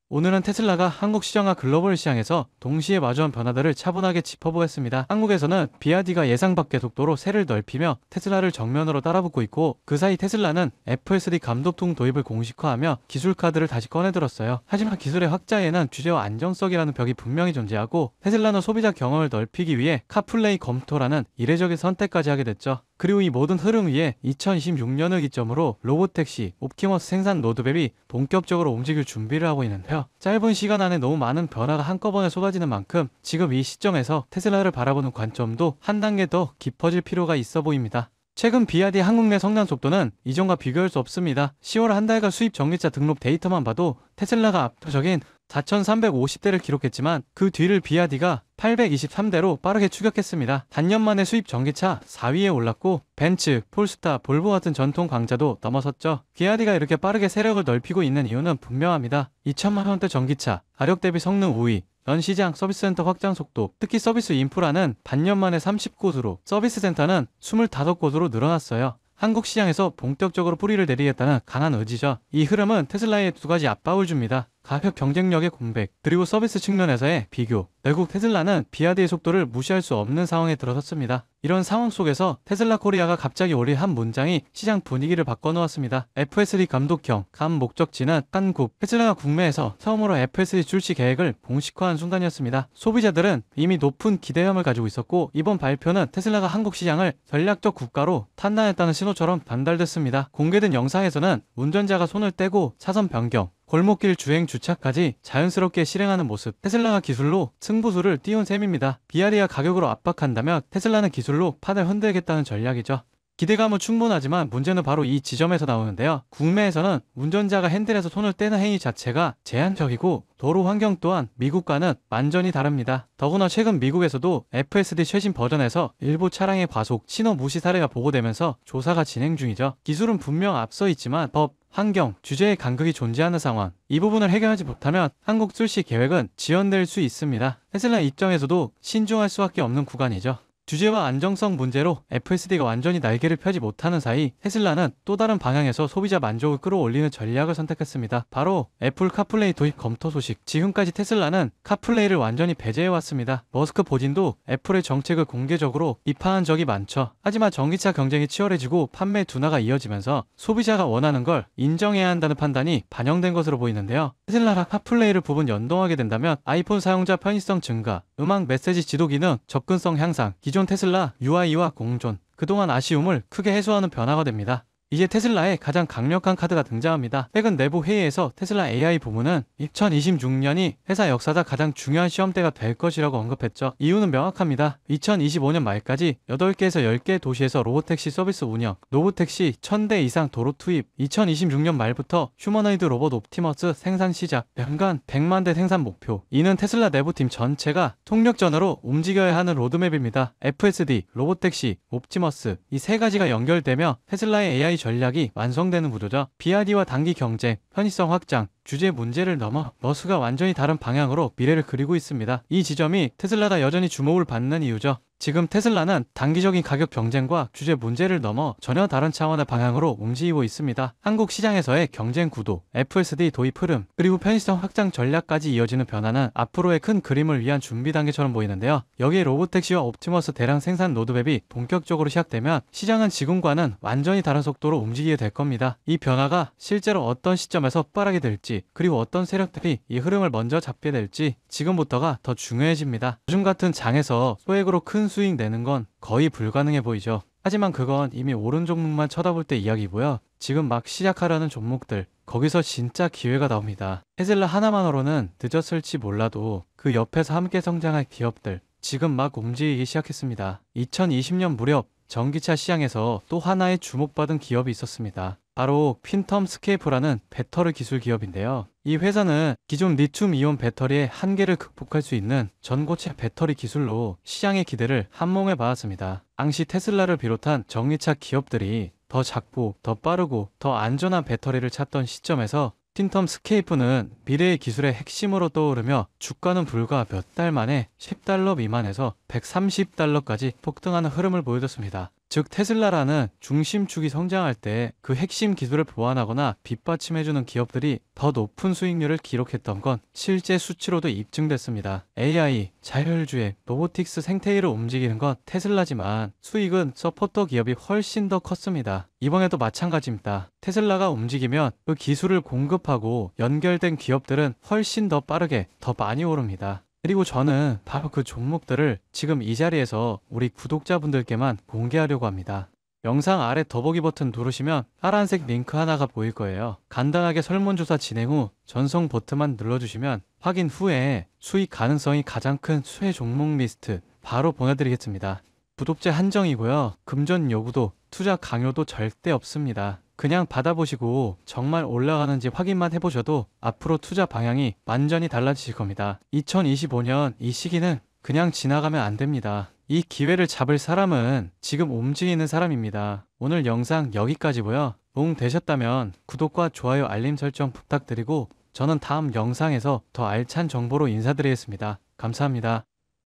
오늘은 테슬라가 한국 시장과 글로벌 시장에서 동시에 마주한 변화들을 차분하게 짚어보겠습니다. 한국에서는 BYD가 예상 밖의 속도로 세를 넓히며 테슬라를 정면으로 따라붙고 있고, 그 사이 테슬라는 FSD 감도통 도입을 공식화하며 기술 카드를 다시 꺼내들었어요. 하지만 기술의 확장에는 규제와 안정성이라는 벽이 분명히 존재하고, 테슬라는 소비자 경험을 넓히기 위해 카플레이 검토라는 이례적인 선택까지 하게 됐죠. 그리고 이 모든 흐름 위에 2026년을 기점으로 로보택시, 옵티머스 생산 로드맵이 본격적으로 움직일 준비를 하고 있는데요. 짧은 시간 안에 너무 많은 변화가 한꺼번에 쏟아지는 만큼 지금 이 시점에서 테슬라를 바라보는 관점도 한 단계 더 깊어질 필요가 있어 보입니다. 최근 BYD 한국 내 성장 속도는 이전과 비교할 수 없습니다. 10월 한 달간 수입 전기차 등록 데이터만 봐도 테슬라가 압도적인 4,350대를 기록했지만, 그 뒤를 BYD가 823대로 빠르게 추격했습니다. 단년 만에 수입 전기차 4위에 올랐고, 벤츠, 폴스타, 볼보 같은 전통 강자도 넘어섰죠. BYD가 이렇게 빠르게 세력을 넓히고 있는 이유는 분명합니다. 2천만 원대 전기차, 가격 대비 성능 우위, 연 시장 서비스 센터 확장 속도, 특히 서비스 인프라는 반년 만에 30곳으로, 서비스 센터는 25곳으로 늘어났어요. 한국 시장에서 본격적으로 뿌리를 내리겠다는 강한 의지죠. 이 흐름은 테슬라에 두 가지 압박을 줍니다. 가격 경쟁력의 공백, 그리고 서비스 측면에서의 비교. 결국 테슬라는 BYD의 속도를 무시할 수 없는 상황에 들어섰습니다. 이런 상황 속에서 테슬라 코리아가 갑자기 올린 한 문장이 시장 분위기를 바꿔놓았습니다. FSD 감독형, 감 목적지는 한국. 테슬라가 국내에서 처음으로 FSD 출시 계획을 공식화한 순간이었습니다. 소비자들은 이미 높은 기대감을 가지고 있었고, 이번 발표는 테슬라가 한국 시장을 전략적 국가로 판단했다는 신호처럼 전달됐습니다. 공개된 영상에서는 운전자가 손을 떼고 차선 변경, 골목길 주행 주차까지 자연스럽게 실행하는 모습. 테슬라가 기술로 승부수를 띄운 셈입니다. BYD가 가격으로 압박한다면 테슬라는 기술로 판을 흔들겠다는 전략이죠. 기대감은 충분하지만 문제는 바로 이 지점에서 나오는데요. 국내에서는 운전자가 핸들에서 손을 떼는 행위 자체가 제한적이고, 도로 환경 또한 미국과는 완전히 다릅니다. 더구나 최근 미국에서도 FSD 최신 버전에서 일부 차량의 과속, 신호 무시 사례가 보고되면서 조사가 진행 중이죠. 기술은 분명 앞서 있지만 법, 환경, 주제의 간극이 존재하는 상황. 이 부분을 해결하지 못하면 한국 출시 계획은 지연될 수 있습니다. 테슬라 입장에서도 신중할 수밖에 없는 구간이죠. 주제와 안정성 문제로 FSD가 완전히 날개를 펴지 못하는 사이, 테슬라는 또 다른 방향에서 소비자 만족을 끌어올리는 전략을 선택했습니다. 바로 애플 카플레이 도입 검토 소식. 지금까지 테슬라는 카플레이를 완전히 배제해왔습니다. 머스크 본인도 애플의 정책을 공개적으로 비판한 적이 많죠. 하지만 전기차 경쟁이 치열해지고 판매 둔화가 이어지면서 소비자가 원하는 걸 인정해야 한다는 판단이 반영된 것으로 보이는데요. 테슬라가 카플레이를 부분 연동하게 된다면 아이폰 사용자 편의성 증가, 음악 메시지 지도 기능 접근성 향상, 기존 테슬라 UI와 공존, 그동안 아쉬움을 크게 해소하는 변화가 됩니다. 이제 테슬라의 가장 강력한 카드가 등장합니다. 최근 내부 회의에서 테슬라 AI 부문은 2026년이 회사 역사상 가장 중요한 시험대가 될 것이라고 언급했죠. 이유는 명확합니다. 2025년 말까지 8개에서 10개 도시에서 로보택시 서비스 운영, 로보택시 1000대 이상 도로 투입, 2026년 말부터 휴머노이드 로봇 옵티머스 생산 시작, 연간 100만 대 생산 목표. 이는 테슬라 내부팀 전체가 통력전으로 움직여야 하는 로드맵입니다. FSD, 로보택시, 옵티머스, 이 세 가지가 연결되며 테슬라의 AI 전략이 완성되는 구조죠. BYD와 단기 경쟁, 편의성 확장, 주제 문제를 넘어 머스크가 완전히 다른 방향으로 미래를 그리고 있습니다. 이 지점이 테슬라가 여전히 주목을 받는 이유죠. 지금 테슬라는 단기적인 가격 경쟁과 주제 문제를 넘어 전혀 다른 차원의 방향으로 움직이고 있습니다. 한국 시장에서의 경쟁 구도, FSD 도입 흐름, 그리고 편의성 확장 전략까지 이어지는 변화는 앞으로의 큰 그림을 위한 준비 단계처럼 보이는데요. 여기에 로보택시와 옵티머스 대량 생산 로드맵이 본격적으로 시작되면 시장은 지금과는 완전히 다른 속도로 움직이게 될 겁니다. 이 변화가 실제로 어떤 시점에서 폭발하게 될지, 그리고 어떤 세력들이 이 흐름을 먼저 잡게 될지 지금부터가 더 중요해집니다. 요즘 같은 장에서 소액으로 큰 수익 내는 건 거의 불가능해 보이죠. 하지만 그건 이미 오른 종목만 쳐다볼 때 이야기고요. 지금 막 시작하려는 종목들, 거기서 진짜 기회가 나옵니다. 테슬라 하나만으로는 늦었을지 몰라도 그 옆에서 함께 성장할 기업들, 지금 막 움직이기 시작했습니다. 2020년 무렵 전기차 시장에서 또 하나의 주목받은 기업이 있었습니다. 바로 퀸텀 스케이프라는 배터리 기술 기업인데요. 이 회사는 기존 리튬 이온 배터리의 한계를 극복할 수 있는 전고체 배터리 기술로 시장의 기대를 한몸에 받았습니다. 당시 테슬라를 비롯한 전기차 기업들이 더 작고 더 빠르고 더 안전한 배터리를 찾던 시점에서 퀸텀 스케이프는 미래의 기술의 핵심으로 떠오르며 주가는 불과 몇 달 만에 $10 미만에서 $130까지 폭등하는 흐름을 보여줬습니다. 즉 테슬라라는 중심축이 성장할 때 그 핵심 기술을 보완하거나 뒷받침해주는 기업들이 더 높은 수익률을 기록했던 건 실제 수치로도 입증됐습니다. AI, 자율주행, 로보틱스 생태계를 움직이는 건 테슬라지만 수익은 서포터 기업이 훨씬 더 컸습니다. 이번에도 마찬가지입니다. 테슬라가 움직이면 그 기술을 공급하고 연결된 기업들은 훨씬 더 빠르게 더 많이 오릅니다. 그리고 저는 바로 그 종목들을 지금 이 자리에서 우리 구독자분들께만 공개하려고 합니다. 영상 아래 더보기 버튼 누르시면 파란색 링크 하나가 보일 거예요. 간단하게 설문조사 진행 후 전송 버튼만 눌러주시면 확인 후에 수익 가능성이 가장 큰 수혜 종목 리스트 바로 보내드리겠습니다. 구독자 한정이고요. 금전 요구도 투자 강요도 절대 없습니다. 그냥 받아보시고 정말 올라가는지 확인만 해보셔도 앞으로 투자 방향이 완전히 달라지실 겁니다. 2025년 이 시기는 그냥 지나가면 안 됩니다. 이 기회를 잡을 사람은 지금 움직이는 사람입니다. 오늘 영상 여기까지고요. 도움 되셨다면 구독과 좋아요 알림 설정 부탁드리고 저는 다음 영상에서 더 알찬 정보로 인사드리겠습니다. 감사합니다.